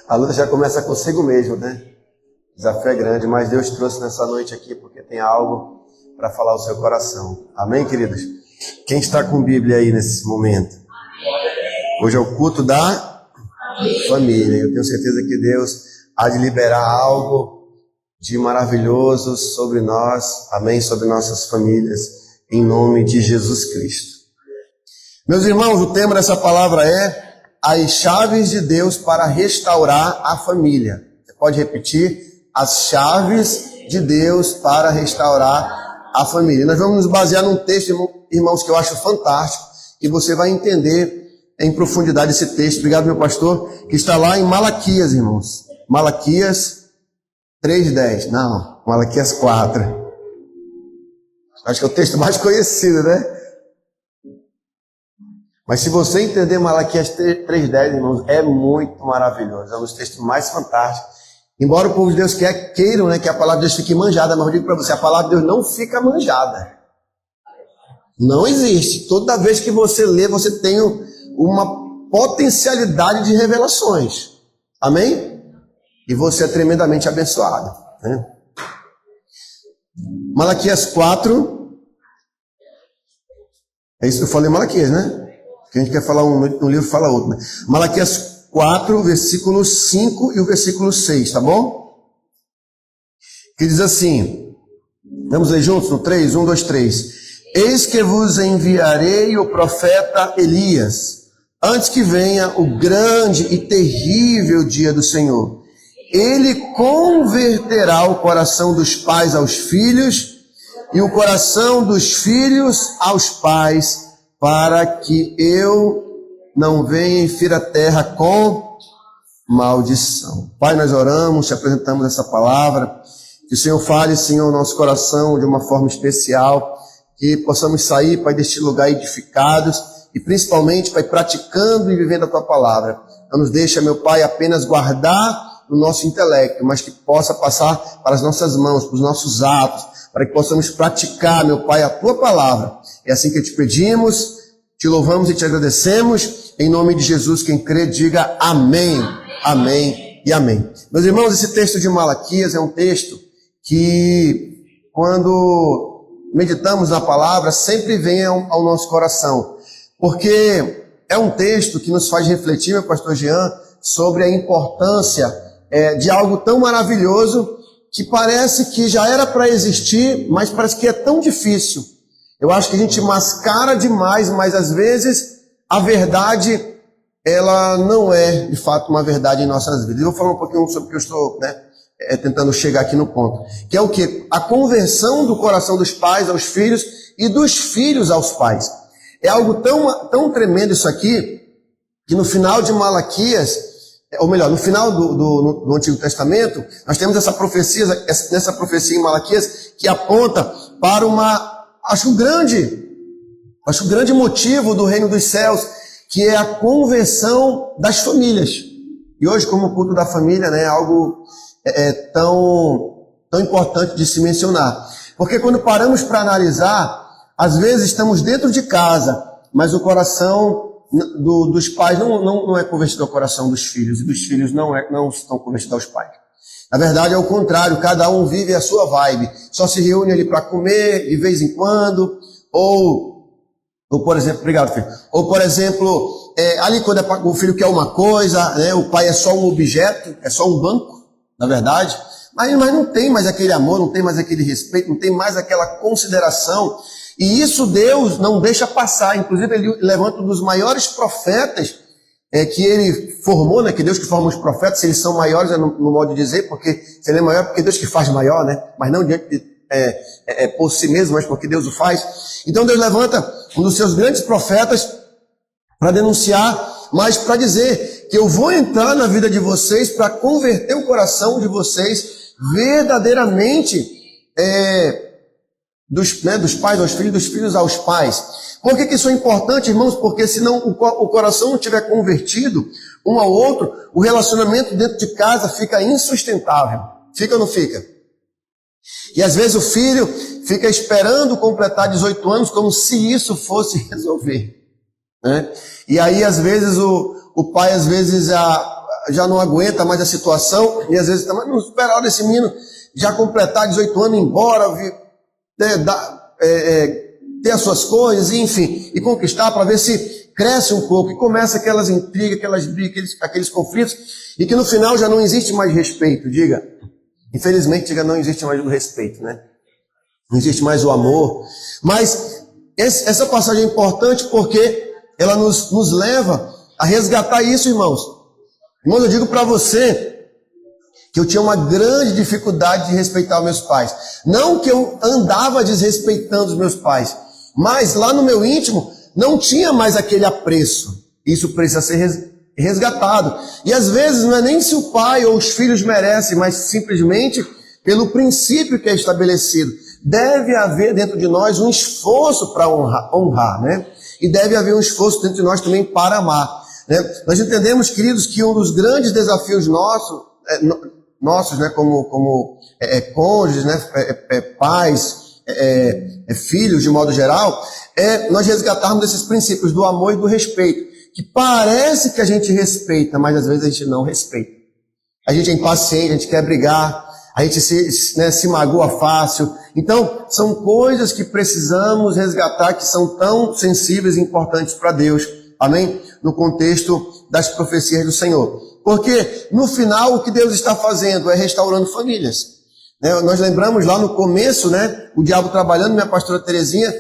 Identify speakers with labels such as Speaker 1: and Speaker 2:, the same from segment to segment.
Speaker 1: A luta já começa consigo mesmo, né? O desafio é grande, mas Deus trouxe nessa noite aqui porque tem algo para falar ao seu coração. Amém, queridos? Quem está com Bíblia aí nesse momento? Hoje é o culto da família. Eu tenho certeza que Deus há de liberar algo de maravilhoso sobre nós, amém, sobre nossas famílias, em nome de Jesus Cristo. Meus irmãos, o tema dessa palavra é as chaves de Deus para restaurar a família. Você pode repetir? As chaves de Deus para restaurar a família. Nós vamos nos basear num texto, irmãos, que eu acho fantástico, e você vai entender em profundidade esse texto. Obrigado, meu pastor, que está lá em Malaquias, irmãos. Malaquias 3:10. Não, Malaquias 4. Acho que é o texto mais conhecido, né? Mas se você entender Malaquias 3:10, irmãos, é muito maravilhoso. É um dos textos mais fantásticos. Embora o povo de Deus queiram, né, que a palavra de Deus fique manjada, mas eu digo para você, a palavra de Deus não fica manjada. Não existe. Toda vez que você lê, você tem uma potencialidade de revelações. Amém? E você é tremendamente abençoado, né? Malaquias 4. É isso que eu falei, Malaquias, né? Que a gente quer falar um livro, fala outro, né? Malaquias 4, versículo 5 e o versículo 6, tá bom? Que diz assim, vamos ler juntos no 3, 1, 2, 3. Eis que vos enviarei o profeta Elias, antes que venha o grande e terrível dia do Senhor. Ele converterá o coração dos pais aos filhos e o coração dos filhos aos pais, para que eu não venha e fira a terra com maldição. Pai, nós oramos, te apresentamos essa palavra, que o Senhor fale, Senhor, no nosso coração de uma forma especial, que possamos sair, Pai, deste lugar edificados e principalmente, Pai, praticando e vivendo a Tua palavra. Não nos deixa, meu Pai, apenas guardar no nosso intelecto, mas que possa passar para as nossas mãos, para os nossos atos, para que possamos praticar, meu Pai, a Tua palavra. É assim que te pedimos, te louvamos e te agradecemos. Em nome de Jesus, quem crê, diga amém, amém e amém. Meus irmãos, esse texto de Malaquias é um texto que, quando meditamos na palavra, sempre vem ao nosso coração. Porque é um texto que nos faz refletir, meu pastor Jean, sobre a importância de algo tão maravilhoso que parece que já era para existir, mas parece que é tão difícil. Eu acho que a gente mascara demais, mas às vezes a verdade, ela não é de fato uma verdade em nossas vidas. Eu vou falar um pouquinho sobre o que eu estou tentando chegar aqui no ponto. Que é o quê? A conversão do coração dos pais aos filhos e dos filhos aos pais. É algo tão tremendo isso aqui, que no final de Malaquias, ou melhor, no final do Antigo Testamento, nós temos essa profecia em Malaquias que aponta para acho um grande motivo do reino dos céus, que é a conversão das famílias. E hoje, como o culto da família, né, é algo tão importante de se mencionar. Porque quando paramos para analisar, às vezes estamos dentro de casa, mas o coração dos pais não é convertido ao coração dos filhos, e dos filhos não estão convertidos aos pais. Na verdade é o contrário, cada um vive a sua vibe, só se reúne ali para comer de vez em quando, ou por exemplo, obrigado filho, ou por exemplo, ali quando o filho quer uma coisa, né, o pai é só um objeto, é só um banco, na verdade, mas não tem mais aquele amor, não tem mais aquele respeito, não tem mais aquela consideração. E isso Deus não deixa passar. Inclusive ele levanta um dos maiores profetas que ele formou, né? Que Deus que forma os profetas, se eles são maiores, no modo de dizer, porque se ele é maior, porque Deus que faz maior, né? Mas não por si mesmo, mas porque Deus o faz. Então Deus levanta um dos seus grandes profetas para denunciar, mas para dizer que eu vou entrar na vida de vocês para converter o coração de vocês verdadeiramente dos pais aos filhos, dos filhos aos pais. Por que isso é importante, irmãos? Porque senão o coração não estiver convertido um ao outro, o relacionamento dentro de casa fica insustentável. Fica ou não fica? E às vezes o filho fica esperando completar 18 anos como se isso fosse resolver, né? E aí às vezes o pai às vezes já não aguenta mais a situação, e às vezes não espera a hora desse menino já completar 18 anos, ir embora, ter as suas coisas, enfim, e conquistar para ver se cresce um pouco, e começa aquelas intrigas, aquelas brigas, aqueles conflitos, e que no final já não existe mais respeito, diga. Infelizmente, diga, não existe mais o respeito, né? Não existe mais o amor. Mas essa passagem é importante porque ela nos leva a resgatar isso, irmãos. Irmãos, eu digo para você que eu tinha uma grande dificuldade de respeitar os meus pais. Não que eu andava desrespeitando os meus pais, mas lá no meu íntimo não tinha mais aquele apreço. Isso precisa ser resgatado. E às vezes não é nem se o pai ou os filhos merecem, mas simplesmente pelo princípio que é estabelecido. Deve haver dentro de nós um esforço para honrar, né? E deve haver um esforço dentro de nós também para amar, né? Nós entendemos, queridos, que um dos grandes desafios nossos, né, como cônjuges, né, pais, filhos, de modo geral, nós resgatarmos esses princípios do amor e do respeito, que parece que a gente respeita, mas às vezes a gente não respeita. A gente é impaciente, a gente quer brigar, a gente se magoa fácil. Então, são coisas que precisamos resgatar, que são tão sensíveis e importantes para Deus, amém? No contexto das profecias do Senhor. Porque, no final, o que Deus está fazendo é restaurando famílias. Né? Nós lembramos lá no começo, né, o diabo trabalhando, minha pastora Terezinha,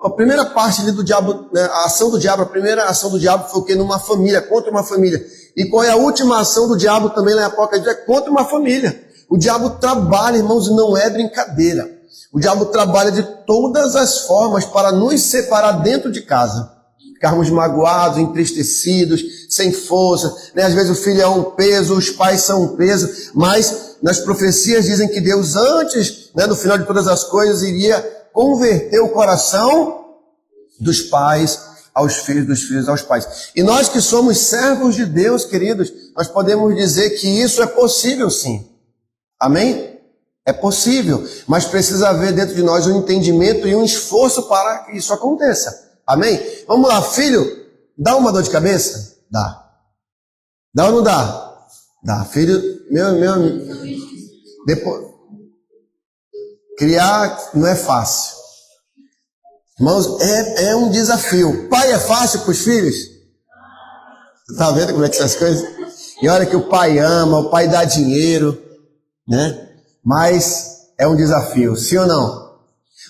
Speaker 1: a primeira parte ali do diabo, né, a ação do diabo, a primeira ação do diabo foi o quê? Numa família, contra uma família. E qual é a última ação do diabo também lá em Apocalipse? É contra uma família. O diabo trabalha, irmãos, e não é brincadeira. O diabo trabalha de todas as formas para nos separar dentro de casa. Ficarmos magoados, entristecidos, sem força, né? Às vezes o filho é um peso, os pais são um peso, mas nas profecias dizem que Deus antes, né, no final de todas as coisas, iria converter o coração dos pais aos filhos, dos filhos aos pais. E nós que somos servos de Deus, queridos, nós podemos dizer que isso é possível sim. Amém? É possível, mas precisa haver dentro de nós um entendimento e um esforço para que isso aconteça. Amém? Vamos lá, filho, dá uma dor de cabeça? Dá. Dá ou não dá? Dá. Filho, depois, criar não é fácil. Irmãos, é um desafio. Pai é fácil para os filhos? Tá vendo como é que são as coisas? E olha que o pai ama, o pai dá dinheiro, né? Mas é um desafio, sim ou não?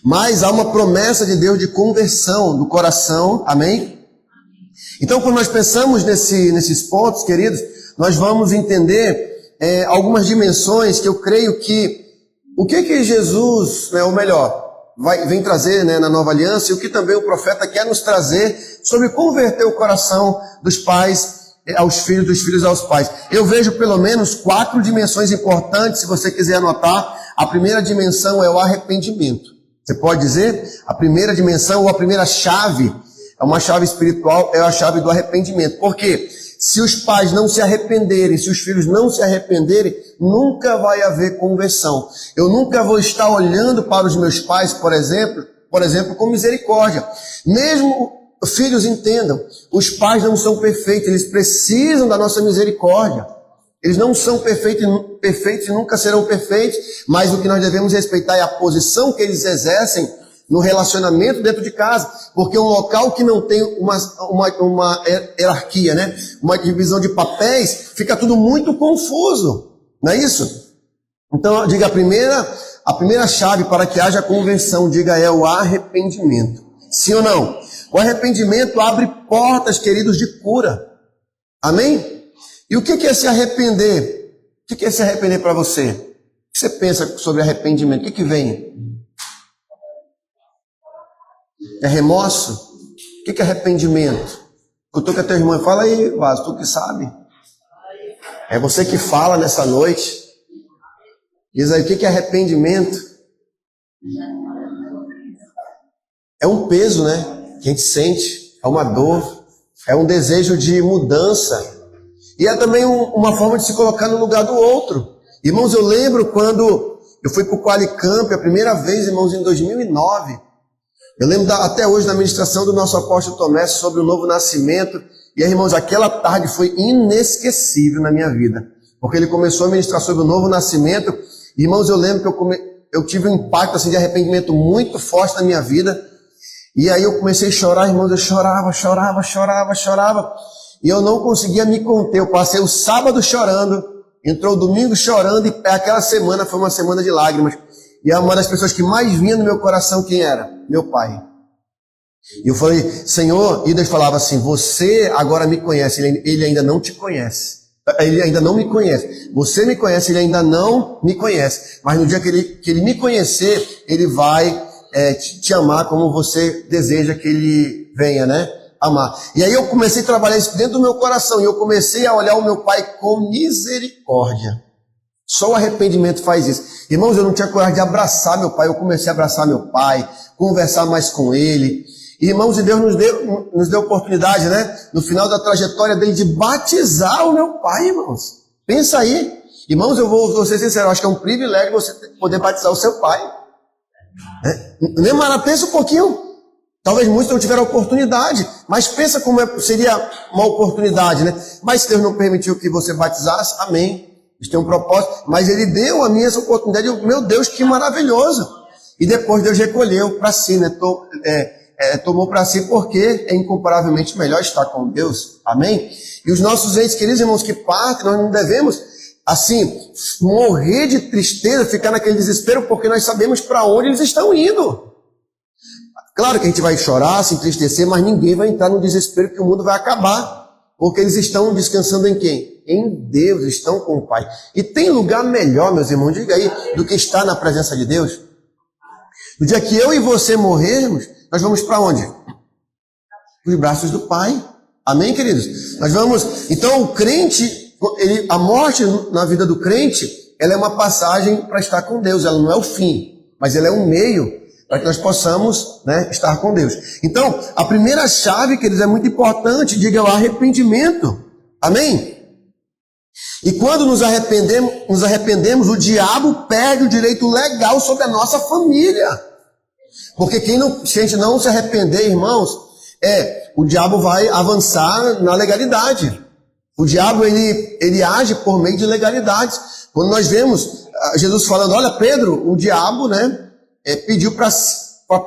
Speaker 1: Mas há uma promessa de Deus de conversão do coração, amém? Então, quando nós pensamos nesses pontos, queridos, nós vamos entender algumas dimensões que eu creio que o que Jesus, né, ou melhor, vem trazer, né, na nova aliança, e o que também o profeta quer nos trazer sobre converter o coração dos pais aos filhos, dos filhos aos pais. Eu vejo pelo menos 4 dimensões importantes, se você quiser anotar. A primeira dimensão é o arrependimento. Você pode dizer? A primeira dimensão, ou a primeira chave, é uma chave espiritual, é a chave do arrependimento. Por quê? Se os pais não se arrependerem, se os filhos não se arrependerem, nunca vai haver conversão. Eu nunca vou estar olhando para os meus pais, por exemplo, com misericórdia. Mesmo filhos entendam, os pais não são perfeitos, eles precisam da nossa misericórdia. Eles não são perfeitos e nunca serão perfeitos, mas o que nós devemos respeitar é a posição que eles exercem no relacionamento dentro de casa, porque um local que não tem uma hierarquia, né? Uma divisão de papéis, fica tudo muito confuso, não é isso? Então, diga, a primeira chave para que haja conversão, diga, é o arrependimento. Sim ou não? O arrependimento abre portas, queridos, de cura. Amém? E o que é se arrepender? O que é se arrepender para você? O que você pensa sobre arrependimento? O que vem? É remorso? O que é arrependimento? Eu estou com a tua irmã, fala aí, Vaso, tu que sabe. É você que fala nessa noite. Diz aí, o que é arrependimento? É um peso, né? Que a gente sente, é uma dor, é um desejo de mudança. E é também uma forma de se colocar no lugar do outro. Irmãos, eu lembro quando eu fui para o Qualicamp a primeira vez, irmãos, em 2009. Eu lembro até hoje da ministração do nosso apóstolo Tomé sobre o novo nascimento. E aí, irmãos, aquela tarde foi inesquecível na minha vida, porque ele começou a ministrar sobre o novo nascimento. Irmãos, eu lembro que eu tive um impacto assim, de arrependimento muito forte na minha vida. E aí eu comecei a chorar, irmãos, eu chorava. E eu não conseguia me conter. Eu passei o sábado chorando, entrou o domingo chorando, e aquela semana foi uma semana de lágrimas. E uma das pessoas que mais vinha no meu coração, quem era? Meu pai. E eu falei, Senhor, e Deus falava assim, você agora me conhece, ele ainda não te conhece. Ele ainda não me conhece. Você me conhece, ele ainda não me conhece. Mas no dia que ele me conhecer, ele vai te amar como você deseja que ele venha, né? Amar. E aí eu comecei a trabalhar isso dentro do meu coração. E eu comecei a olhar o meu pai com misericórdia. Só o arrependimento faz isso. Irmãos, eu não tinha coragem de abraçar meu pai. Eu comecei a abraçar meu pai, conversar mais com ele. Irmãos, e Deus nos deu oportunidade, né? No final da trajetória dele, de batizar o meu pai, irmãos. Pensa aí. Irmãos, eu vou ser sincero, eu acho que é um privilégio você poder batizar o seu pai. Mara, pensa um pouquinho. Talvez muitos não tiveram oportunidade, mas pensa como seria uma oportunidade, né? Mas se Deus não permitiu que você batizasse, amém. Isso tem um propósito. Mas Ele deu a mim essa oportunidade. Meu Deus, que maravilhoso. E depois Deus recolheu para si, né? Tomou para si, porque é incomparavelmente melhor estar com Deus. Amém? E os nossos entes queridos, irmãos, que partem, nós não devemos, assim, morrer de tristeza, ficar naquele desespero, porque nós sabemos para onde eles estão indo. Claro que a gente vai chorar, se entristecer, mas ninguém vai entrar no desespero que o mundo vai acabar. Porque eles estão descansando em quem? Em Deus, estão com o Pai. E tem lugar melhor, meus irmãos, diga aí, do que estar na presença de Deus? No dia que eu e você morrermos, nós vamos para onde? Os braços do Pai. Amém, queridos? Nós vamos... Então, o crente, a morte na vida do crente, ela é uma passagem para estar com Deus. Ela não é o fim, mas ela é um meio para que nós possamos, né, estar com Deus. Então, a primeira chave, queridos, é muito importante. Diga o arrependimento. Amém? E quando nos arrependemos, o diabo perde o direito legal sobre a nossa família. Porque se a gente não se arrepender, irmãos, o diabo vai avançar na legalidade. O diabo, ele age por meio de legalidades. Quando nós vemos Jesus falando, olha, Pedro, o diabo, né, pediu para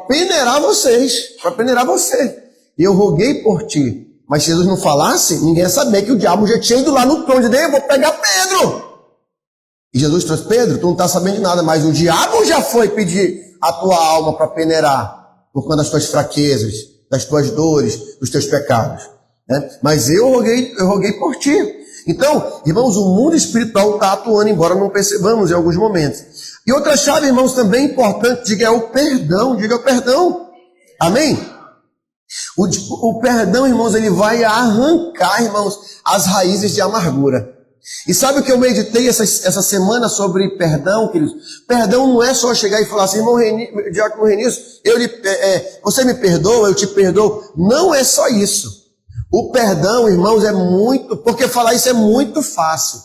Speaker 1: peneirar vocês, para peneirar você. E eu roguei por ti. Mas se Jesus não falasse, ninguém ia saber que o diabo já tinha ido lá no trono de Deus, eu vou pegar Pedro. E Jesus trouxe, Pedro, tu não está sabendo de nada, mas o diabo já foi pedir a tua alma para peneirar, por conta das tuas fraquezas, das tuas dores, dos teus pecados. Né? Mas eu roguei por ti. Então, irmãos, o mundo espiritual está atuando, embora não percebamos em alguns momentos. E outra chave, irmãos, também importante, diga, é o perdão. Diga o perdão. Amém? O perdão, irmãos, ele vai arrancar, irmãos, as raízes de amargura. E sabe o que eu meditei essa semana sobre perdão, queridos? Perdão não é só chegar e falar assim, irmão Diácono Renício, você me perdoa, eu te perdoo. Não é só isso. O perdão, irmãos, porque falar isso é muito fácil.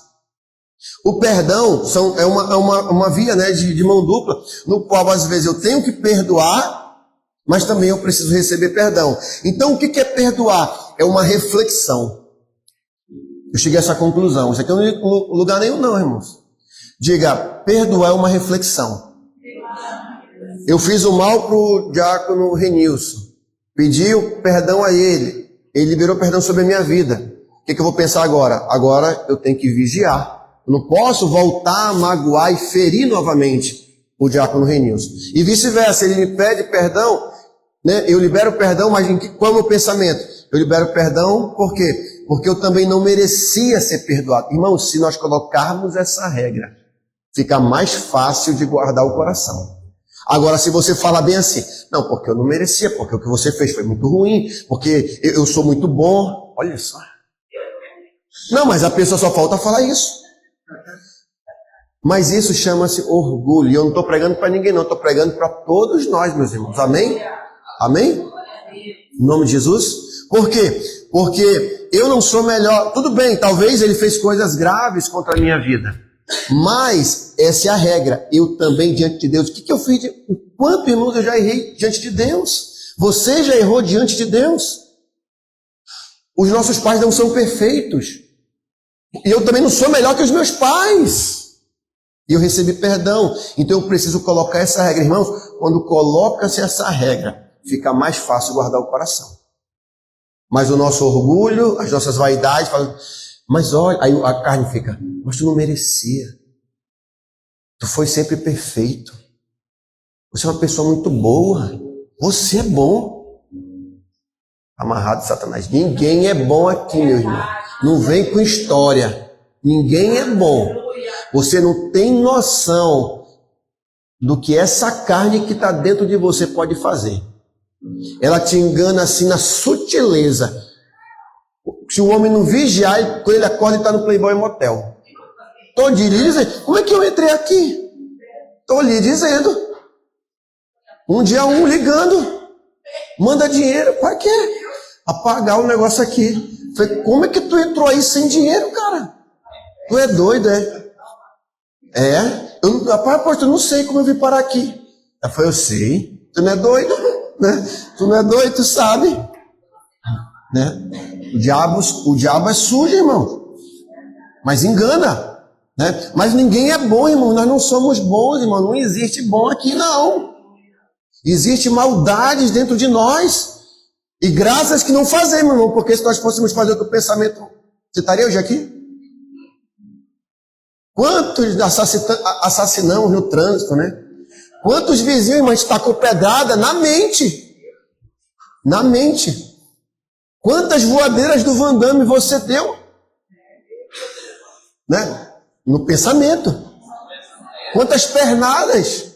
Speaker 1: O perdão é uma via, né, de mão dupla, no qual às vezes eu tenho que perdoar, mas também eu preciso receber perdão. Então o que é perdoar? É uma reflexão. Eu cheguei a essa conclusão. Isso aqui não é lugar nenhum não, irmãos. Diga, perdoar é uma reflexão. Eu fiz o mal para o diácono Renilson. Pedi o perdão a ele. Ele liberou perdão sobre a minha vida. O que eu vou pensar agora? Agora eu tenho que vigiar. Eu não posso voltar a magoar e ferir novamente o diácono Renilson. E vice-versa, ele me pede perdão, né? Eu libero perdão, mas qual é o meu pensamento? Eu libero perdão por quê? Porque eu também não merecia ser perdoado. Irmãos, se nós colocarmos essa regra, fica mais fácil de guardar o coração. Agora, se você falar bem assim, não, porque eu não merecia, porque o que você fez foi muito ruim, porque eu sou muito bom, olha só. Não, mas a pessoa só falta falar isso. Mas isso chama-se orgulho. E eu não estou pregando para ninguém, não. Estou pregando para todos nós, meus irmãos. Amém? Amém? Em nome de Jesus? Por quê? Porque eu não sou melhor. Tudo bem, talvez ele fez coisas graves contra a minha vida. Mas essa é a regra. Eu também diante de Deus. O que eu fiz? O quanto, irmãos, eu já errei diante de Deus? Você já errou diante de Deus? Os nossos pais não são perfeitos. E eu também não sou melhor que os meus pais. E eu recebi perdão. Então eu preciso colocar essa regra. Irmãos, quando coloca-se essa regra, fica mais fácil guardar o coração. Mas o nosso orgulho, as nossas vaidades, falam, mas olha, aí a carne fica, mas tu não merecia. Tu foi sempre perfeito. Você é uma pessoa muito boa. Você é bom. Amarrado, Satanás. Ninguém é bom aqui, meu irmão. Não vem com história. Ninguém é bom. Você não tem noção do que essa carne que está dentro de você pode fazer. Ela te engana assim na sutileza. Se o homem não vigiar, quando ele acorda, ele está no Playboy Motel. Estou lhe dizendo, como é que eu entrei aqui? Estou lhe dizendo. Um dia ligando, manda dinheiro, para quê? Apagar o negócio aqui. Falei, como é que tu entrou aí sem dinheiro, cara? Tu é doido, é? Rapaz, eu não sei como eu vim parar aqui. Ela falou, eu sei. Tu não é doido, né? Tu não é doido, tu sabe. Né? O diabo é sujo, irmão. Mas engana. Né? Mas ninguém é bom, irmão. Nós não somos bons, irmão. Não existe bom aqui, não. Existe maldades dentro de nós. E graças que não fazemos, irmão. Porque se nós fôssemos fazer outro pensamento, você estaria hoje aqui? Quantos assassinamos no trânsito, né? Quantos vizinhos, irmão, tacou pedrada na mente? Na mente. Quantas voadeiras do Van Damme você deu? Né? No pensamento. Quantas pernadas?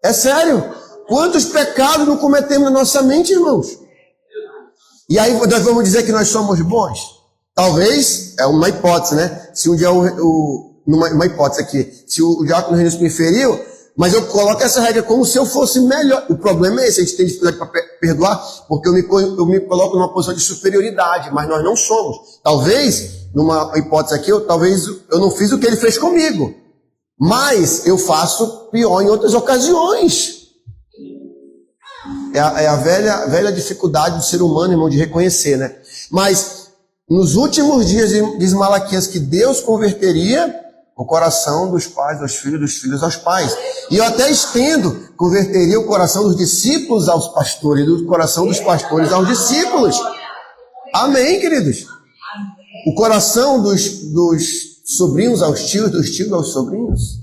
Speaker 1: É sério. Quantos pecados não cometemos na nossa mente, irmãos? E aí nós vamos dizer que nós somos bons? Talvez, é uma hipótese, né? Se um dia uma hipótese aqui, se o diácono Renis me feriu, mas eu coloco essa regra como se eu fosse melhor. O problema é esse, a gente tem dificuldade para perdoar, porque eu me coloco numa posição de superioridade, mas nós não somos. Talvez, numa hipótese aqui, talvez eu não fiz o que ele fez comigo, mas eu faço pior em outras ocasiões. É a velha dificuldade do ser humano, irmão, de reconhecer, né? Mas nos últimos dias, diz Malaquias, que Deus converteria o coração dos pais aos filhos, dos filhos aos pais. E eu até estendo, converteria o coração dos discípulos aos pastores, do coração dos pastores aos discípulos. Amém, queridos? O coração dos sobrinhos aos tios, dos tios aos sobrinhos,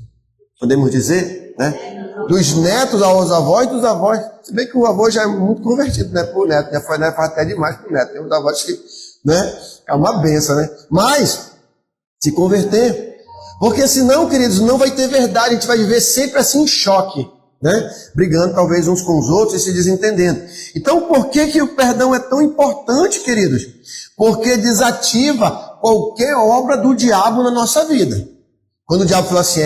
Speaker 1: podemos dizer, né? Dos netos aos avós, dos avós. Se bem que o avô já é muito convertido, né, pro neto, já faz até demais pro neto. Tem uns avós que, né, é uma benção, né? Mas, se converter. Porque senão, queridos, não vai ter verdade, a gente vai viver sempre assim em choque, né? Brigando talvez uns com os outros e se desentendendo. Então, por que o perdão é tão importante, queridos? Porque desativa qualquer obra do diabo na nossa vida. Quando o diabo fala assim,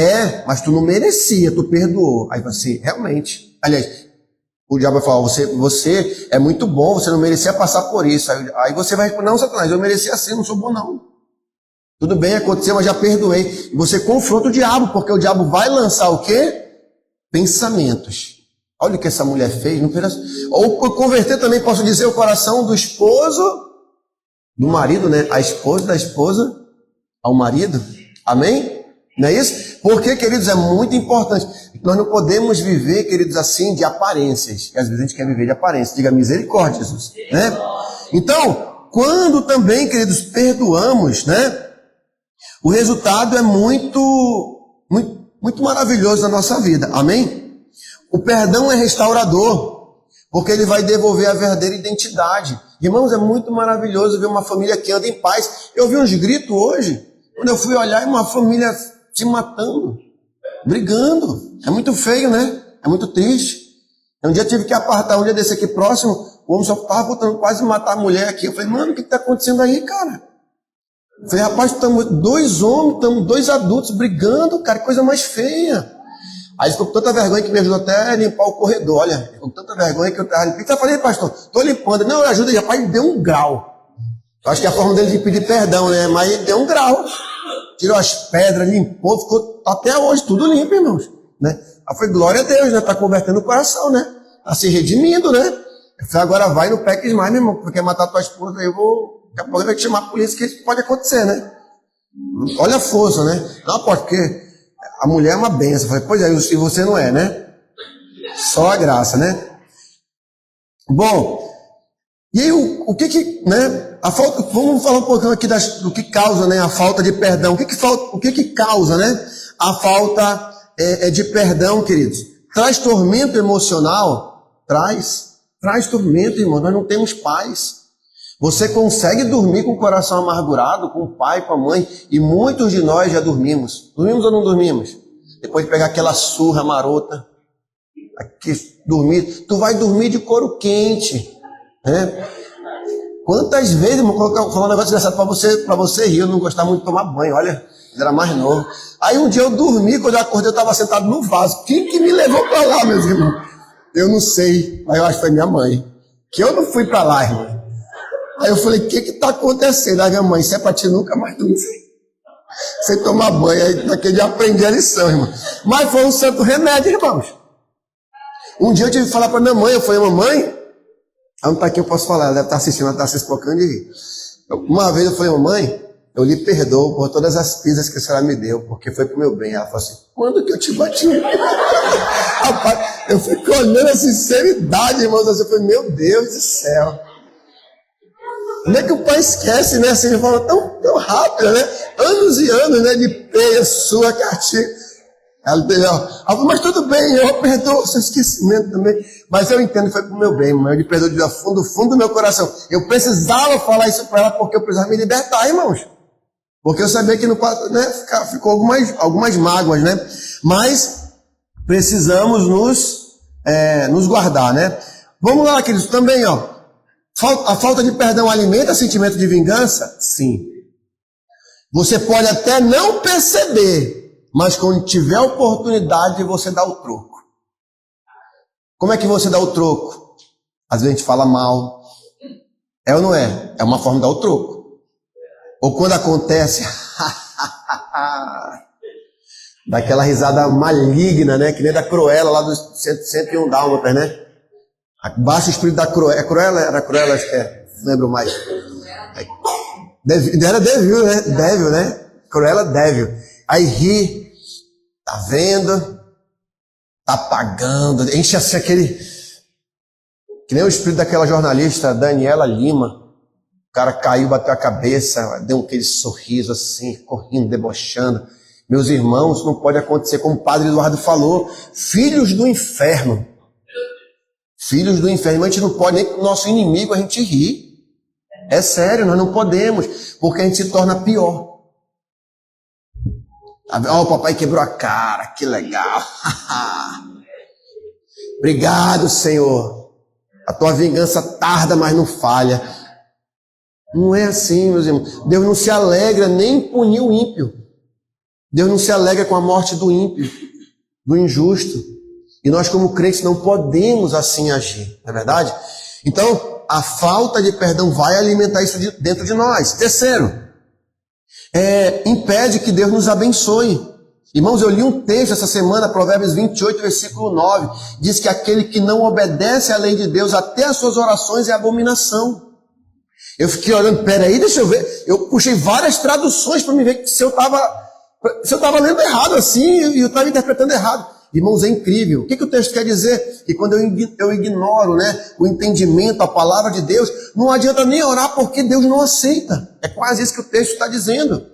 Speaker 1: mas tu não merecia, tu perdoou. Aí você, realmente. Aliás, o diabo vai falar, você é muito bom, você não merecia passar por isso. Aí você vai responder, não, Satanás, eu merecia assim, não sou bom não. Tudo bem, aconteceu, mas já perdoei. E você confronta o diabo, porque o diabo vai lançar o quê? Pensamentos. Olha o que essa mulher fez. Ou converter também, posso dizer, o coração do esposo, do marido, né? A esposa da esposa ao marido. Amém? Não é isso? Porque, queridos, é muito importante. Nós não podemos viver, queridos, assim, de aparências. E às vezes a gente quer viver de aparências. Diga misericórdia, Jesus. Né? Então, quando também, queridos, perdoamos, né? O resultado é muito maravilhoso na nossa vida. Amém? O perdão é restaurador, porque ele vai devolver a verdadeira identidade. Irmãos, é muito maravilhoso ver uma família que anda em paz. Eu vi uns gritos hoje, quando eu fui olhar, uma família se matando, brigando. É muito feio, né? É muito triste. Um dia eu tive que apartar, um dia desse aqui próximo, o homem só estava botando quase matar a mulher aqui. Eu falei, mano, o que está acontecendo aí, cara? Eu falei, rapaz, estamos dois homens, estamos dois adultos brigando, cara, que coisa mais feia. Aí ele ficou com tanta vergonha que me ajudou até a limpar o corredor. Olha, ficou com tanta vergonha que eu estava limpando. O que você falei, pastor? Estou limpando. Não, ajuda aí, rapaz, ele deu um grau. Eu acho que é a forma dele de pedir perdão, né? Mas ele deu um grau. Tirou as pedras, limpou, ficou até hoje tudo limpo, irmãos. Né? Aí foi glória a Deus, né? Está convertendo o coração, né? Está se redimindo, né? Eu falei, agora vai no PEC mais, meu irmão, porque quer matar tua esposa, aí eu vou Daqui a pouco ele vai te chamar a polícia, que isso pode acontecer, né? Olha a força, né? Não, pode, porque a mulher é uma benção. Eu falei, pois é, e você não é, né? Só a graça, né? Bom, e aí o que né? A falta, vamos falar um pouquinho aqui do que causa, né? A falta de perdão. O que causa, né? A falta de perdão, queridos. Traz tormento emocional? Traz tormento, irmão. Nós não temos paz. Você consegue dormir com o coração amargurado, com o pai, com a mãe, e muitos de nós já dormimos. Dormimos ou não dormimos? Depois de pegar aquela surra marota, aqui, dormir, tu vai dormir de couro quente, né? Quantas vezes, irmão, vou falar um negócio engraçado para você rir, eu não gostava muito de tomar banho, olha, eu era mais novo. Aí um dia eu dormi, quando eu acordei eu estava sentado no vaso. Quem que me levou para lá, meus irmãos? Eu não sei, mas eu acho que foi minha mãe, que eu não fui para lá, irmão. Aí eu falei, o que está acontecendo? Aí minha mãe, isso é para ti nunca mais dormir sem tomar banho. Aí naquele dia eu aprendi a lição, irmão. Mas foi um santo remédio, irmãos. Um dia eu tive que falar para minha mãe, eu falei, mamãe, ela não está aqui, eu posso falar, ela deve estar assistindo, ela está se espocando de rir. Uma vez eu falei, mamãe, eu lhe perdoo por todas as pisas que a senhora me deu, porque foi pro meu bem. Ela falou assim, quando que eu te bati? Rapaz, eu fiquei olhando a sinceridade, irmãos, assim, eu falei, meu Deus do céu. Como é que o pai esquece, né? Assim, ele fala tão rápido, né? Anos e anos, né? De peia sua cartinha. Ela falou, mas tudo bem, eu perdoo o seu esquecimento também. Mas eu entendo que foi pro meu bem, mas eu lhe perdoo do fundo do meu coração. Eu precisava falar isso para ela porque eu precisava me libertar, irmãos. Porque eu sabia que no quarto, né? Ficou algumas mágoas, né? Mas precisamos nos guardar, né? Vamos lá, queridos, também, ó. A falta de perdão alimenta sentimento de vingança? Sim. Você pode até não perceber, mas quando tiver a oportunidade, você dá o troco. Como é que você dá o troco? Às vezes a gente fala mal. É ou não é? É uma forma de dar o troco. Ou quando acontece, daquela risada maligna, né? Que nem da Cruella lá dos 101 Dálmatas, né? Baixa o espírito da Cruella. É Cruella? Era Cruella, acho que é. Não lembro mais. Era Devil, né? Devil, né? Cruella, Devil. Aí ri. Tá vendo? Tá pagando. Enche assim aquele... Que nem o espírito daquela jornalista, Daniela Lima. O cara caiu, bateu a cabeça, deu aquele sorriso assim, correndo, debochando. Meus irmãos, não pode acontecer como o padre Eduardo falou. Filhos do inferno. Filhos do inferno, mas a gente não pode, nem com o nosso inimigo a gente rir. É sério, nós não podemos, porque a gente se torna pior. Ó, o papai quebrou a cara, que legal. Obrigado, Senhor. A tua vingança tarda, mas não falha. Não é assim, meus irmãos. Deus não se alegra nem em punir o ímpio. Deus não se alegra com a morte do ímpio, do injusto. E nós, como crentes, não podemos assim agir, não é verdade? Então, a falta de perdão vai alimentar isso dentro de nós. Terceiro, impede que Deus nos abençoe. Irmãos, eu li um texto essa semana, Provérbios 28, versículo 9. Diz que aquele que não obedece à lei de Deus, até as suas orações é abominação. Eu fiquei olhando, peraí, deixa eu ver. Eu puxei várias traduções para me ver se eu estava lendo errado assim, e eu estava interpretando errado. Irmãos, é incrível. O que o texto quer dizer? Que quando eu ignoro, né, o entendimento, a palavra de Deus, não adianta nem orar porque Deus não aceita. É quase isso que o texto está dizendo.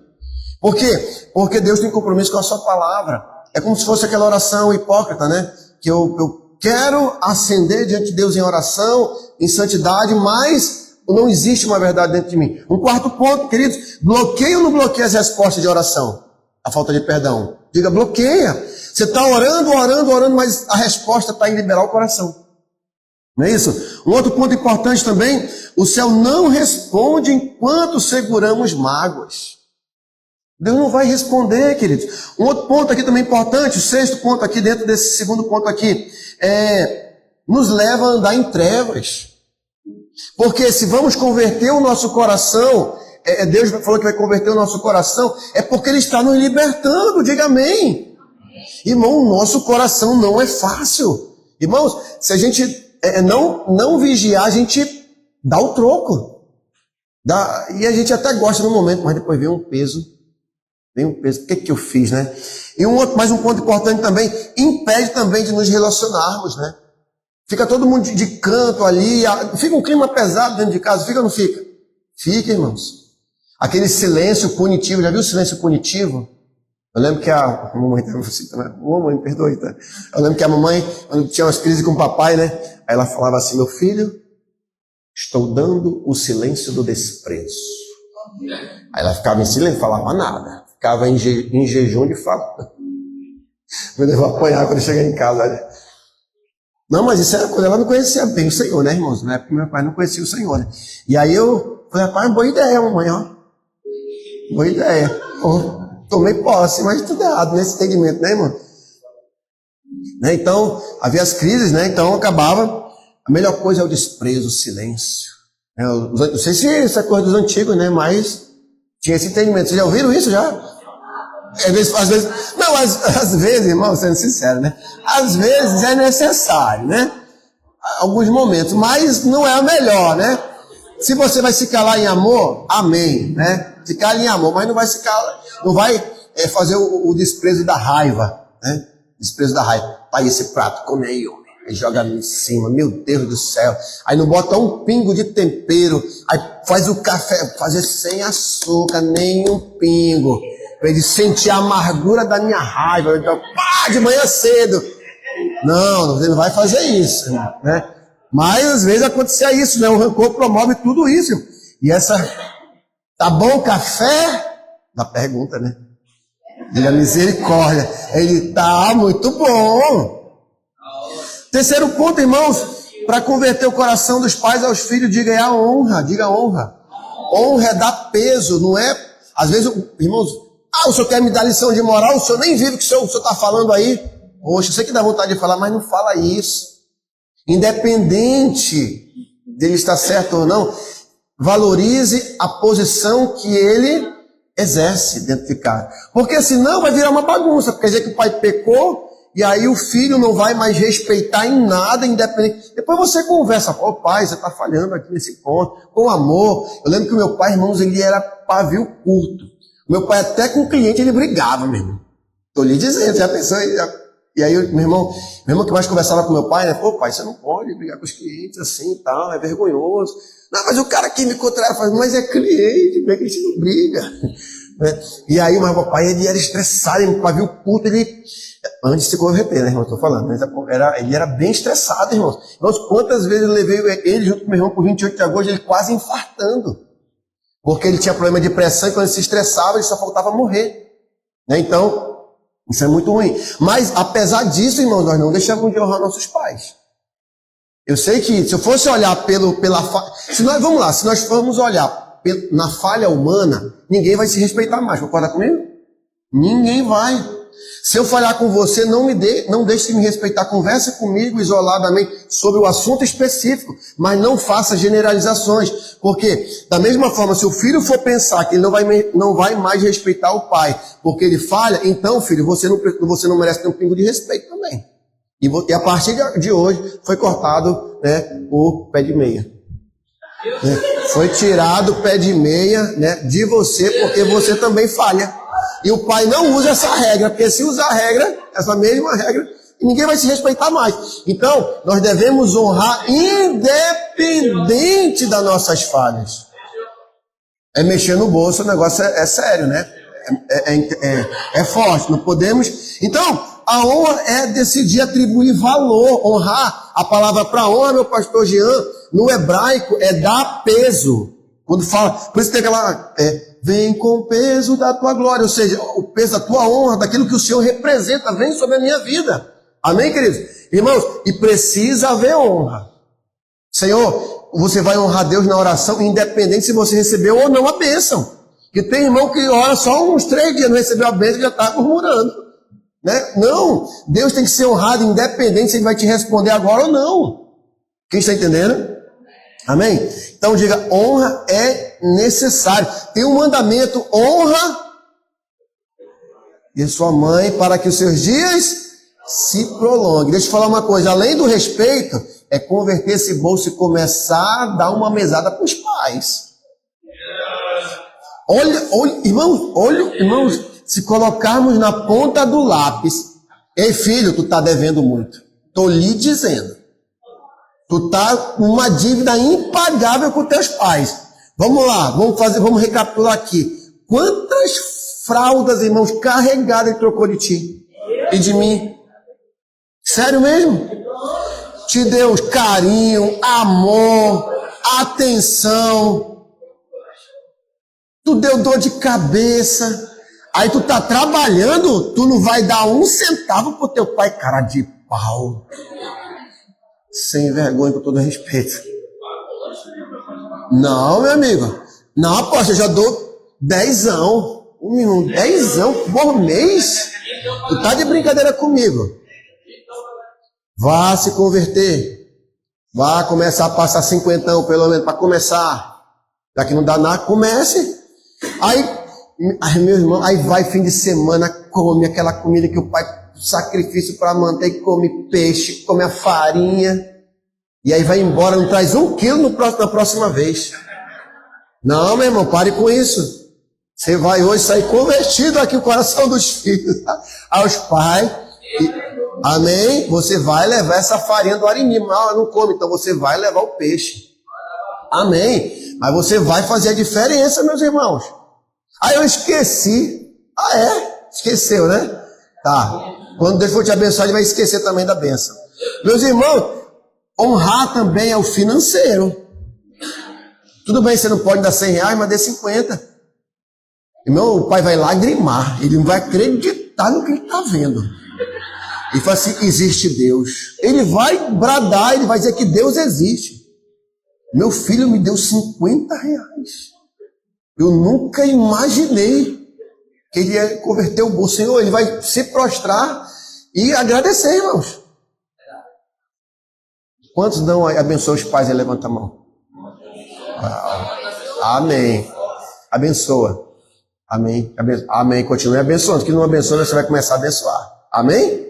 Speaker 1: Por quê? Porque Deus tem compromisso com a sua palavra. É como se fosse aquela oração hipócrita, né? Que eu quero ascender diante de Deus em oração, em santidade, mas não existe uma verdade dentro de mim. Um quarto ponto, queridos, bloqueia ou não bloqueia as respostas de oração? A falta de perdão. Diga, bloqueia. Você está orando, mas a resposta está em liberar o coração. Não é isso? Um outro ponto importante também, o céu não responde enquanto seguramos mágoas. Deus não vai responder, queridos. Um outro ponto aqui também importante, o sexto ponto aqui dentro desse segundo ponto aqui, nos leva a andar em trevas. Porque se vamos converter o nosso coração, Deus falou que vai converter o nosso coração, é porque Ele está nos libertando, diga amém. Irmão, o nosso coração não é fácil. Irmãos, se a gente não vigiar, a gente dá o troco. E a gente até gosta no momento, mas depois vem um peso. O que eu fiz, né? E mais um ponto importante também, impede também de nos relacionarmos, né? Fica todo mundo de canto ali, fica um clima pesado dentro de casa, fica ou não fica? Fica, irmãos. Aquele silêncio punitivo, já viu o silêncio punitivo? Eu lembro que a mamãe, mamãe, me perdoe, tá? Eu lembro que a mamãe, quando tinha umas crises com o papai, né? Aí ela falava assim, meu filho, estou dando o silêncio do desprezo. Aí ela ficava em silêncio, não falava nada. Ficava em jejum de fala. Eu vou apanhar quando eu chegar em casa. Né? Não, mas isso era quando ela não conhecia bem o Senhor, né, irmãos? Na época meu pai não conhecia o Senhor, né? E aí eu falei, rapaz, boa ideia, mamãe, ó. Boa ideia. Tomei posse, mas tudo errado nesse entendimento, né, irmão? Né? Então, havia as crises, né? Então acabava. A melhor coisa é o desprezo, o silêncio. Eu não sei se isso é coisa dos antigos, né? Mas tinha esse entendimento. Vocês já ouviram isso já? Às vezes, irmão, sendo sincero, né? Às vezes é necessário, né? Alguns momentos, mas não é a melhor, né? Se você vai se calar em amor, amém, né? Se cala em amor, mas não vai fazer o desprezo da raiva, né? Desprezo da raiva. Tá aí esse prato, come aí, homem. Aí joga em cima, meu Deus do céu. Aí não bota um pingo de tempero. Aí faz o café, fazer sem açúcar, nem um pingo. Para ele sentir a amargura da minha raiva. Então, de manhã cedo. Não, você não vai fazer isso, né? Mas às vezes acontecia isso, né? O rancor promove tudo isso. E tá bom o café? Na pergunta, né? Diga misericórdia. Ele tá muito bom. Terceiro ponto, irmãos, para converter o coração dos pais aos filhos, diga a honra, diga honra. Honra é dar peso, não é? Às vezes, irmãos, o senhor quer me dar lição de moral, o senhor nem vive o que o senhor está falando aí. Poxa, eu sei que dá vontade de falar, mas não fala isso. Independente dele estar certo ou não, valorize a posição que ele exerce dentro de casa. Porque senão vai virar uma bagunça, quer dizer que o pai pecou, e aí o filho não vai mais respeitar em nada, independente. Depois você conversa, pai, você está falhando aqui nesse ponto, com amor. Eu lembro que o meu pai, irmãos, ele era pavio curto. O meu pai até com o cliente ele brigava mesmo. Estou lhe dizendo, já pensou? E aí meu irmão que mais conversava com meu pai, né? Pô, pai, você não pode brigar com os clientes assim e tal, é vergonhoso. Não, mas o cara aqui me contraria, mas é cliente, como é que a gente não briga? Né? E aí o meu pai, ele era estressado, ele pavio curto, antes de se converter, né, irmão? Estou falando, mas ele era bem estressado, irmãos. Irmãos, quantas vezes eu levei ele junto com meu irmão por 28 de agosto, ele quase infartando. Porque ele tinha problema de pressão e quando ele se estressava, ele só faltava morrer. Né? Então, isso é muito ruim. Mas, apesar disso, irmãos, nós não deixamos de honrar nossos pais. Eu sei que, se eu fosse olhar pela falha... Se nós formos olhar na falha humana, ninguém vai se respeitar mais. Concorda comigo? Ninguém vai. Se eu falhar com você, não deixe de me respeitar. Converse comigo isoladamente sobre o assunto específico, mas não faça generalizações. Porque, da mesma forma, se o filho for pensar que ele não vai mais respeitar o pai porque ele falha, então, filho, você não merece ter um pingo de respeito também. E a partir de hoje, foi cortado, né, o pé de meia. Né? Foi tirado o pé de meia, né, de você, porque você também falha. E o pai não usa essa regra, porque se usar a regra, essa mesma regra, ninguém vai se respeitar mais. Então, nós devemos honrar independente das nossas falhas. É mexer no bolso, o negócio é sério, né? É forte, não podemos... Então, a honra é decidir atribuir valor, honrar. A palavra para honra, meu pastor Jean, no hebraico, é dar peso. Quando fala, por isso tem aquela... vem com o peso da tua glória, ou seja, o peso da tua honra, daquilo que o Senhor representa, vem sobre a minha vida. Amém, queridos? Irmãos, e precisa haver honra. Senhor, você vai honrar Deus na oração, independente se você recebeu ou não a bênção. Porque tem irmão que ora só uns 3 dias, não recebeu a bênção e já está murmurando. Né? Não, Deus tem que ser honrado, independente se ele vai te responder agora ou não. Quem está entendendo? Amém? Então diga, honra é necessário. Tem um mandamento, honra de sua mãe para que os seus dias se prolonguem. Deixa eu falar uma coisa, além do respeito, é converter esse bolso e começar a dar uma mesada para os pais. Irmãos, se colocarmos na ponta do lápis, ei filho, tu tá devendo muito. Tô lhe dizendo. Tu tá com uma dívida impagável com teus pais. Vamos lá, vamos recapitular aqui. Quantas fraldas, irmãos, carregadas ele trocou de ti e de mim? Sério mesmo? Te deu carinho, amor, atenção. Tu deu dor de cabeça. Aí tu tá trabalhando, tu não vai dar 1 centavo pro teu pai, cara de pau. Sem vergonha, com todo respeito. Não, meu amigo. Não, aposta, eu já dou 10ão. 10ão por mês. Tu tá de brincadeira comigo. Vá se converter. Vá começar a passar 50 pelo menos para começar. Já que não dá nada, comece. Aí, meu irmão, aí vai fim de semana, come aquela comida que o pai sacrifício para manter, e come peixe, come a farinha. E aí vai embora, não traz 1 quilo na próxima vez. Não, meu irmão, pare com isso. Você vai hoje sair convertido aqui o coração dos filhos, tá? Aos pais. Amém? Você vai levar essa farinha do arinimo. Ela não come, então você vai levar o peixe. Amém? Mas você vai fazer a diferença, meus irmãos. Aí eu esqueci. Ah, é? Esqueceu, né? Tá. Quando Deus for te abençoar, ele vai esquecer também da bênção. Meus irmãos, honrar também é o financeiro. Tudo bem, você não pode dar R$100, mas dê 50. Irmão, o pai vai lagrimar. Ele não vai acreditar no que ele está vendo. Ele fala assim, existe Deus. Ele vai bradar, ele vai dizer que Deus existe. Meu filho me deu R$50. Eu nunca imaginei que ele ia converter o bolso. Senhor, ele vai se prostrar e agradecer, irmãos. Quantos não abençoam os pais e levanta a mão? Amém. Abençoa. Amém. Amém. Continue abençoando. Que não abençoa, você vai começar a abençoar. Amém?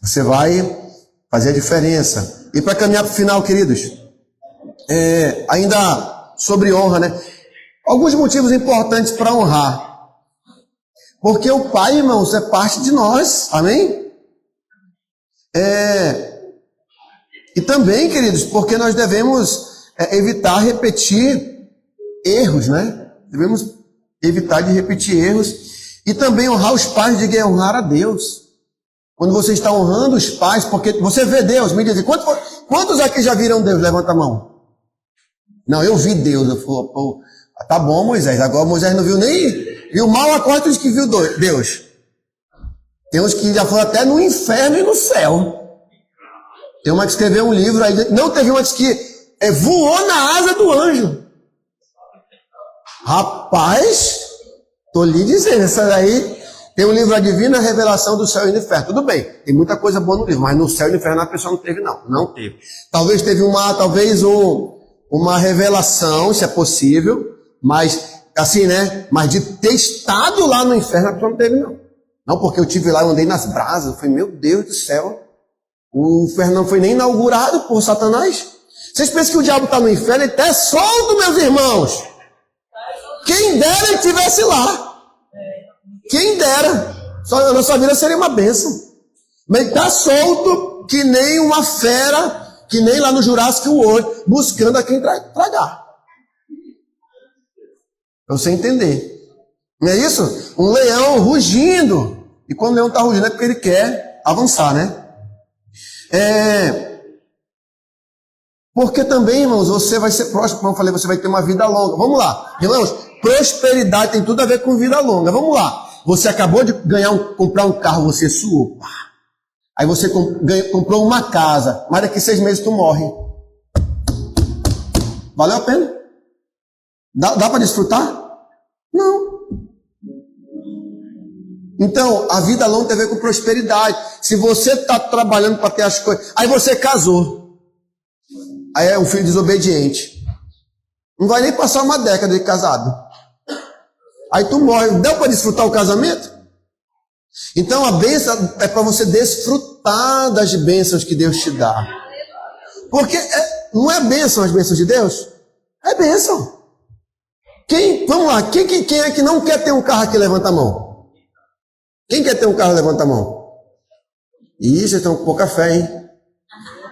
Speaker 1: Você vai fazer a diferença. E para caminhar para o final, queridos, ainda sobre honra, né? Alguns motivos importantes para honrar. Porque o pai, irmãos, é parte de nós. Amém? E também, queridos, porque nós devemos evitar repetir erros, né? Devemos evitar de repetir erros. E também honrar os pais, diga é honrar a Deus. Quando você está honrando os pais, porque você vê Deus, me diz, quantos aqui já viram Deus? Levanta a mão. Não, eu vi Deus. Eu falo, pô, tá bom, Moisés. Agora Moisés não viu nem, viu mal a quarta dos que viu Deus. Tem uns que já foram até no inferno e no céu. Tem uma que escreveu um livro, aí não teve uma que voou na asa do anjo. Rapaz, tô lhe dizendo, essa daí tem um livro A Divina Revelação do Céu e do Inferno. Tudo bem, tem muita coisa boa no livro, mas no céu e no inferno a pessoa não teve, não teve. Talvez teve uma revelação, se é possível, mas assim, né? Mas de ter estado lá no inferno a pessoa não teve, não. Não, porque eu tive lá, eu andei nas brasas, eu falei, meu Deus do céu, o inferno não foi nem inaugurado por Satanás. Vocês pensam que o diabo está no inferno? Ele até solto, meus irmãos. Quem dera ele estivesse lá. Quem dera. Só a nossa vida seria uma bênção. Mas ele está solto que nem uma fera, que nem lá no Jurassic World, buscando a quem tragar. Para você entender. Não é isso? Um leão rugindo. E quando o leão está rugindo é porque ele quer avançar, né? Porque também, irmãos, você vai ser próximo, como eu falei, você vai ter uma vida longa. Vamos lá. Irmãos, prosperidade tem tudo a ver com vida longa. Vamos lá. Você acabou de comprar um carro, você suou. Aí você comprou uma casa, mas daqui 6 meses tu morre. Valeu a pena? Dá para desfrutar? Não. Então, a vida longa tem a ver com prosperidade. Se você está trabalhando para ter as coisas... Aí você casou. Aí é um filho desobediente. Não vai nem passar uma década de casado. Aí tu morre. Deu para desfrutar o casamento? Então a bênção é para você desfrutar das bênçãos que Deus te dá. Porque não é bênção as bênçãos de Deus? É bênção. Vamos lá, quem é que não quer ter um carro aqui? Levanta a mão. Quem quer ter um carro? Levanta a mão. Ih, vocês estão com pouca fé, hein?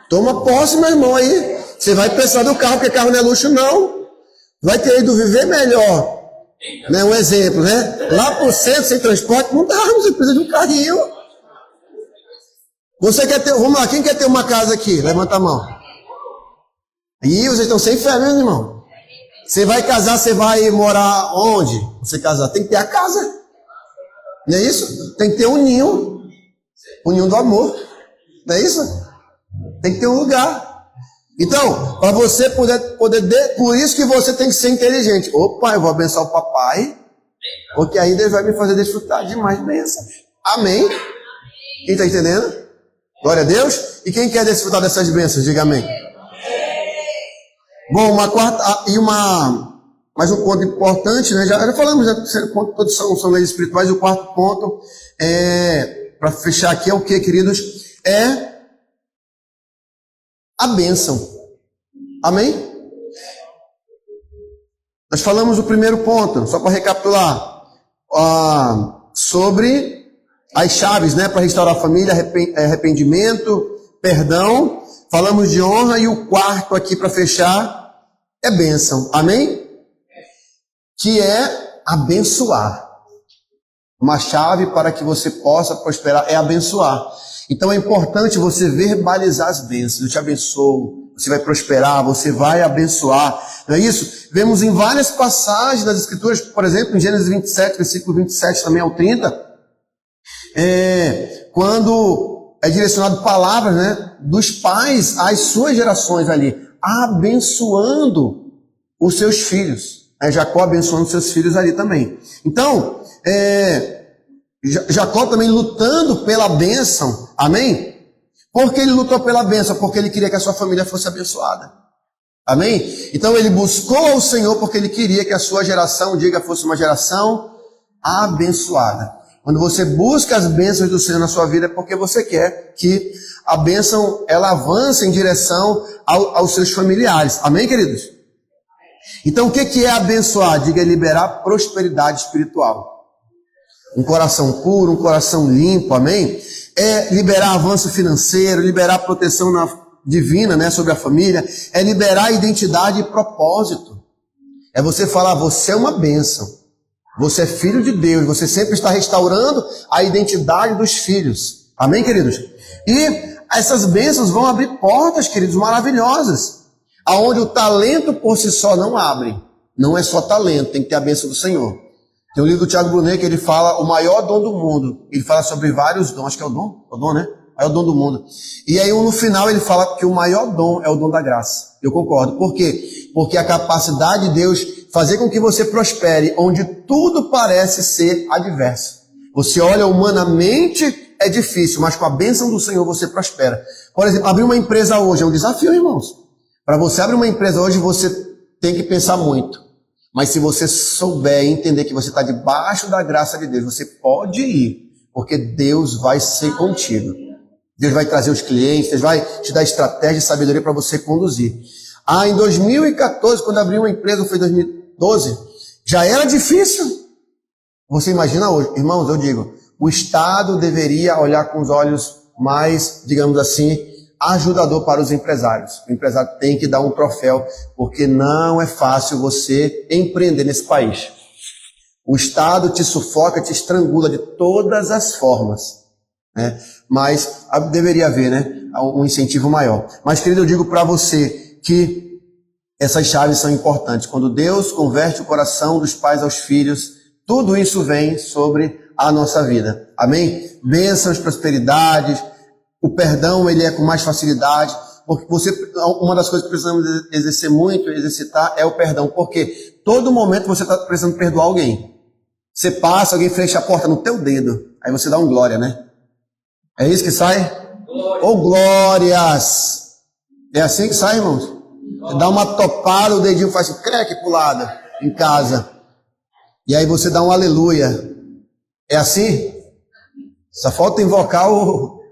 Speaker 1: Toma posse, meu irmão, aí. Você vai precisar do carro, porque carro não é luxo, não. Vai ter ido viver melhor. Né? Um exemplo, né? Lá pro centro, sem transporte, não dá, você precisa de um carrinho. Você quer ter, vamos lá, quem quer ter uma casa aqui? Levanta a mão. Ih, vocês estão sem fé mesmo, irmão. Você vai casar, você vai morar onde? Você casar, tem que ter a casa. Não é isso? Tem que ter um ninho do amor. Não é isso? Tem que ter um lugar. Então, para você poder por isso que você tem que ser inteligente. Opa, eu vou abençoar o papai, porque aí Deus vai me fazer desfrutar de mais bênçãos. Amém? Quem está entendendo? Glória a Deus. E quem quer desfrutar dessas bênçãos, diga amém. Bom, mais um ponto importante, né? Já falamos, né? Todos são leis espirituais. E o quarto ponto, para fechar aqui, é o que, queridos? É a bênção. Amém? Nós falamos o primeiro ponto, só para recapitular, sobre as chaves, né? Para restaurar a família, arrependimento, perdão. Falamos de honra e o quarto aqui para fechar é bênção. Amém? Que é abençoar. Uma chave para que você possa prosperar é abençoar. Então é importante você verbalizar as bênçãos. Eu te abençoo, você vai prosperar, você vai abençoar. Não é isso? Vemos em várias passagens das Escrituras, por exemplo, em Gênesis 27, versículo 27 também ao 30, quando é direcionado palavras, né, dos pais às suas gerações ali, abençoando os seus filhos. Jacó abençoando seus filhos ali também. Então, Jacó também lutando pela bênção, amém? Por que ele lutou pela bênção? Porque ele queria que a sua família fosse abençoada, amém? Então ele buscou ao Senhor porque ele queria que a sua geração, fosse uma geração abençoada. Quando você busca as bênçãos do Senhor na sua vida, é porque você quer que a bênção, ela avance em direção aos seus familiares, amém, queridos? Então o que é abençoar? Diga, liberar prosperidade espiritual. Um coração puro, um coração limpo, amém? É liberar avanço financeiro, liberar proteção divina, né, sobre a família, é liberar identidade e propósito. É você falar, você é uma bênção, você é filho de Deus, você sempre está restaurando a identidade dos filhos. Amém, queridos? E essas bênçãos vão abrir portas, queridos, maravilhosas, aonde o talento por si só não abre. Não é só talento, tem que ter a bênção do Senhor. Tem um livro do Tiago Brunet que ele fala o maior dom do mundo. Ele fala sobre vários dons, acho que é o dom? É o dom, né? É o dom do mundo. E aí no final ele fala que o maior dom é o dom da graça. Eu concordo. Por quê? Porque a capacidade de Deus fazer com que você prospere onde tudo parece ser adverso. Você olha humanamente, é difícil, mas com a bênção do Senhor você prospera. Por exemplo, abrir uma empresa hoje é um desafio, irmãos. Para você abrir uma empresa hoje, você tem que pensar muito. Mas se você souber e entender que você está debaixo da graça de Deus, você pode ir, porque Deus vai ser contigo. Deus vai trazer os clientes, Deus vai te dar estratégia e sabedoria para você conduzir. Em 2014, quando abri uma empresa, foi 2012, já era difícil. Você imagina hoje? Irmãos, eu digo, o Estado deveria olhar com os olhos mais, digamos assim, ajudador para os empresários. O empresário tem que dar um troféu, porque não é fácil você empreender nesse país. O Estado te sufoca, te estrangula de todas as formas, né? Mas deveria haver, né, um incentivo maior. Mas, querido, eu digo para você que essas chaves são importantes. Quando Deus converte o coração dos pais aos filhos, tudo isso vem sobre a nossa vida. Amém? Bênçãos, prosperidades. O perdão, ele é com mais facilidade, porque uma das coisas que precisamos exercitar é o perdão, porque todo momento você está precisando perdoar alguém. Você passa, alguém fecha a porta no teu dedo, aí você dá um glória, né? É isso que sai? Glória. Glórias! É assim que sai, irmãos? Você dá uma topada, o dedinho faz assim, creque pro lado, em casa. E aí você dá um aleluia. É assim? Só falta invocar o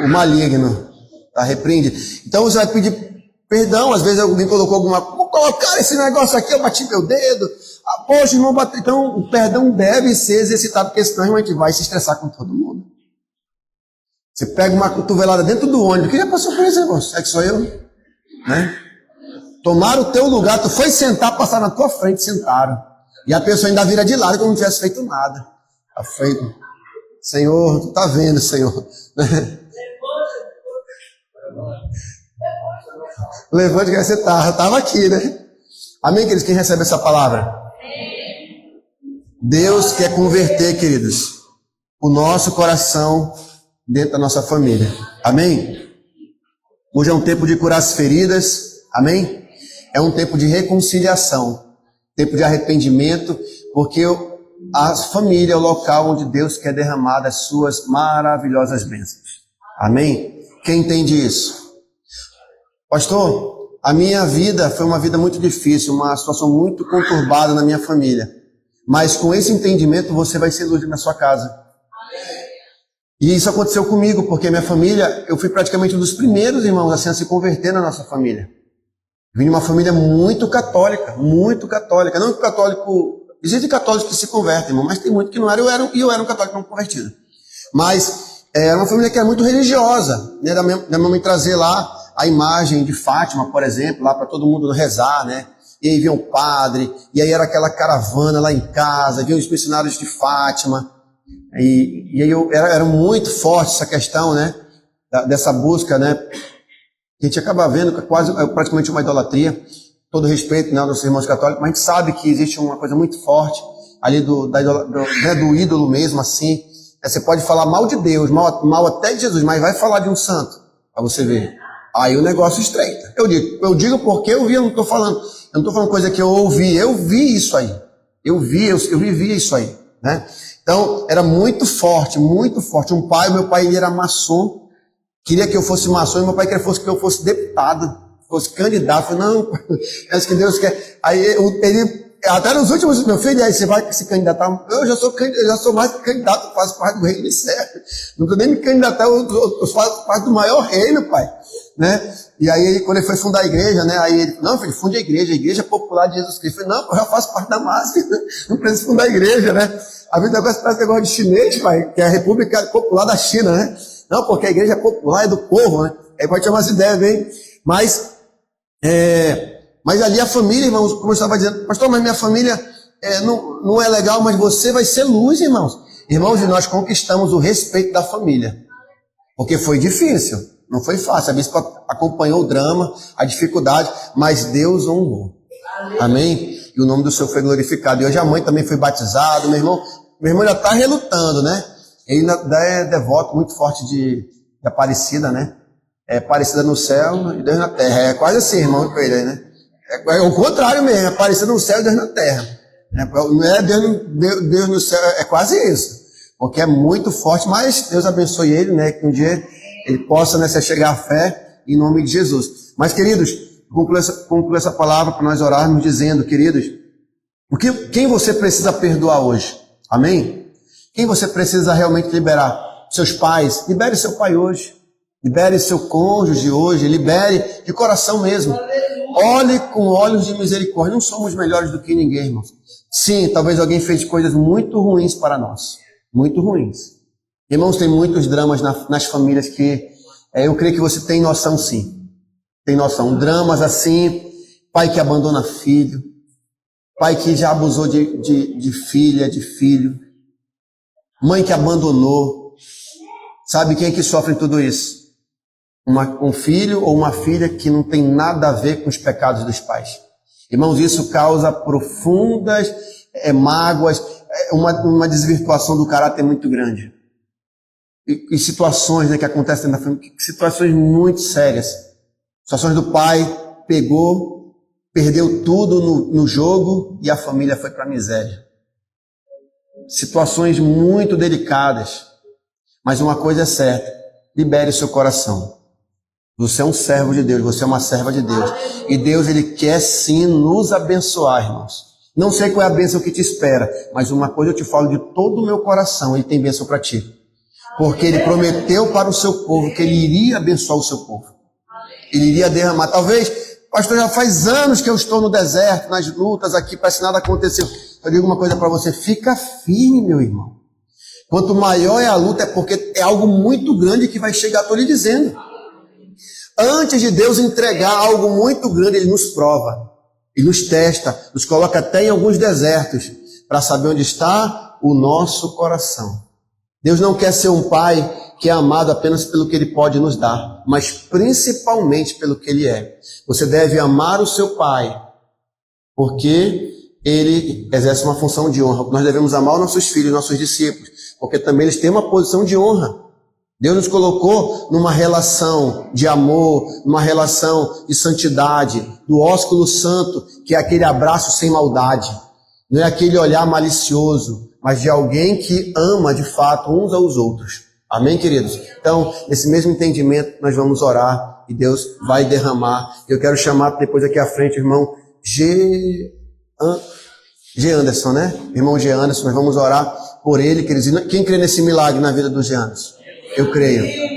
Speaker 1: maligno, tá? Repreende. Então você vai pedir perdão. Às vezes alguém colocou alguma coisa, colocar esse negócio aqui, eu bati meu dedo. Ah, poxa, irmão, bateu. Então, o perdão deve ser exercitado, porque senão a gente vai se estressar com todo mundo. Você pega uma cotovelada dentro do ônibus. Quem já passou por isso, irmão? É que sou eu, né? Tomaram o teu lugar, tu foi sentar, passaram na tua frente, sentaram. E a pessoa ainda vira de lado como não tivesse feito nada. Tá feito. Senhor, tu tá vendo, Senhor. Levante que você tá. Eu estava aqui, né? Amém, queridos? Quem recebe essa palavra? Deus quer converter, queridos, o nosso coração dentro da nossa família. Amém? Hoje é um tempo de curar as feridas. Amém? É um tempo de reconciliação, tempo de arrependimento, porque a família é o local onde Deus quer derramar as suas maravilhosas bênçãos. Amém? Quem entende isso? Pastor, a minha vida foi uma vida muito difícil, uma situação muito conturbada na minha família. Mas com esse entendimento você vai ser luz na sua casa. E isso aconteceu comigo, porque minha família, eu fui praticamente um dos primeiros irmãos assim, a se converter na nossa família. Vim de uma família muito católica, muito católica. Não que católico, existem católicos que se convertem, irmão, mas tem muito que não eram, e eu era um católico não convertido. Mas era uma família que era muito religiosa, né? Da minha mãe trazer lá a imagem de Fátima, por exemplo, lá para todo mundo rezar, né? E aí vinha o padre, e aí era aquela caravana lá em casa, vinham os missionários de Fátima, e aí era muito forte essa questão, né? Dessa busca, né? A gente acaba vendo que é praticamente uma idolatria, todo respeito, né, dos irmãos católicos, mas a gente sabe que existe uma coisa muito forte ali do ídolo mesmo, assim. Você pode falar mal de Deus, mal até de Jesus, mas vai falar de um santo, para você ver. Aí o negócio estreita. Eu digo porque eu vi, eu não estou falando coisa que eu ouvi, eu vi isso aí. Eu vivi isso aí, né? Então, era muito forte, muito forte. Meu pai ele era maçom, queria que eu fosse maçom, e meu pai queria que eu fosse deputado, fosse candidato. Eu falei, não, é isso que Deus quer. Aí ele, até nos últimos, meu filho, aí você vai se candidatar. Eu já sou mais candidato, faço parte do reino de céu. Não estou nem me candidatar, eu faço parte do maior reino, pai. Né? E aí, quando ele foi fundar a igreja, né? Aí ele, não, filho, funde a igreja popular de Jesus Cristo. Eu falei, não, eu já faço parte da massa, não preciso fundar a igreja, né? A vida agora parece negócio de chinês, pai, que é a República Popular da China, né? Não, porque a igreja é popular, é do povo, né? Aí pode ter umas ideias, hein? Mas ali a família, irmãos, como eu estava dizendo, pastor, mas minha família não é legal, mas você vai ser luz, irmãos. Irmãos, e nós conquistamos o respeito da família. Porque foi difícil, não foi fácil. A bispa acompanhou o drama, a dificuldade, mas Deus honrou. Amém? E o nome do Senhor foi glorificado. E hoje a mãe também foi batizada, meu irmão já está relutando, né? Ele ainda é devoto muito forte de Aparecida, né? É Aparecida no céu e Deus na terra. É quase assim, irmão, com ele, né? É o contrário mesmo, Aparecida no céu e Deus na terra. Não é Deus no céu, é quase isso. Porque é muito forte, mas Deus abençoe ele, né? Que um dia ele possa, né, se chegar à fé em nome de Jesus. Mas, queridos, concluo essa palavra para nós orarmos dizendo, queridos, quem você precisa perdoar hoje? Amém? Quem você precisa realmente liberar? Seus pais. Libere seu pai hoje. Libere seu cônjuge hoje. Libere de coração mesmo. Olhe com olhos de misericórdia. Não somos melhores do que ninguém, irmãos. Sim, talvez alguém fez coisas muito ruins para nós. Muito ruins. Irmãos, tem muitos dramas nas famílias que eu creio que você tem noção, sim. Tem noção. Dramas assim, pai que abandona filho, pai que já abusou de filha, de filho, mãe que abandonou. Sabe quem é que sofre tudo isso? Um filho ou uma filha que não tem nada a ver com os pecados dos pais. Irmãos, isso causa profundas mágoas, uma desvirtuação do caráter muito grande. E situações, né, que acontecem na família, situações muito sérias. Situações do pai perdeu tudo no jogo e a família foi para a miséria. Situações muito delicadas. Mas uma coisa é certa, libere o seu coração. Você é um servo de Deus, você é uma serva de Deus. E Deus, Ele quer sim nos abençoar, irmãos. Não sei qual é a bênção que te espera, mas uma coisa eu te falo de todo o meu coração, Ele tem bênção para ti. Porque Ele prometeu para o seu povo que Ele iria abençoar o seu povo. Ele iria derramar. Talvez, Pastor, já faz anos que eu estou no deserto, nas lutas aqui, parece que nada aconteceu. Eu digo uma coisa para você, fica firme, meu irmão. Quanto maior é a luta, é porque é algo muito grande que vai chegar, estou lhe dizendo. Antes de Deus entregar algo muito grande, Ele nos prova, Ele nos testa, nos coloca até em alguns desertos, para saber onde está o nosso coração. Deus não quer ser um pai que é amado apenas pelo que Ele pode nos dar, mas principalmente pelo que Ele é. Você deve amar o seu pai, porque Ele exerce uma função de honra. Nós devemos amar os nossos filhos, nossos discípulos, porque também eles têm uma posição de honra. Deus nos colocou numa relação de amor, numa relação de santidade, do ósculo santo, que é aquele abraço sem maldade. Não é aquele olhar malicioso, mas de alguém que ama de fato uns aos outros. Amém, queridos? Então, nesse mesmo entendimento, nós vamos orar e Deus vai derramar. Eu quero chamar depois aqui à frente o irmão G. Anderson, né? Irmão G. Anderson, nós vamos orar por ele, queridos. Quem crê nesse milagre na vida do G. Anderson? Eu creio.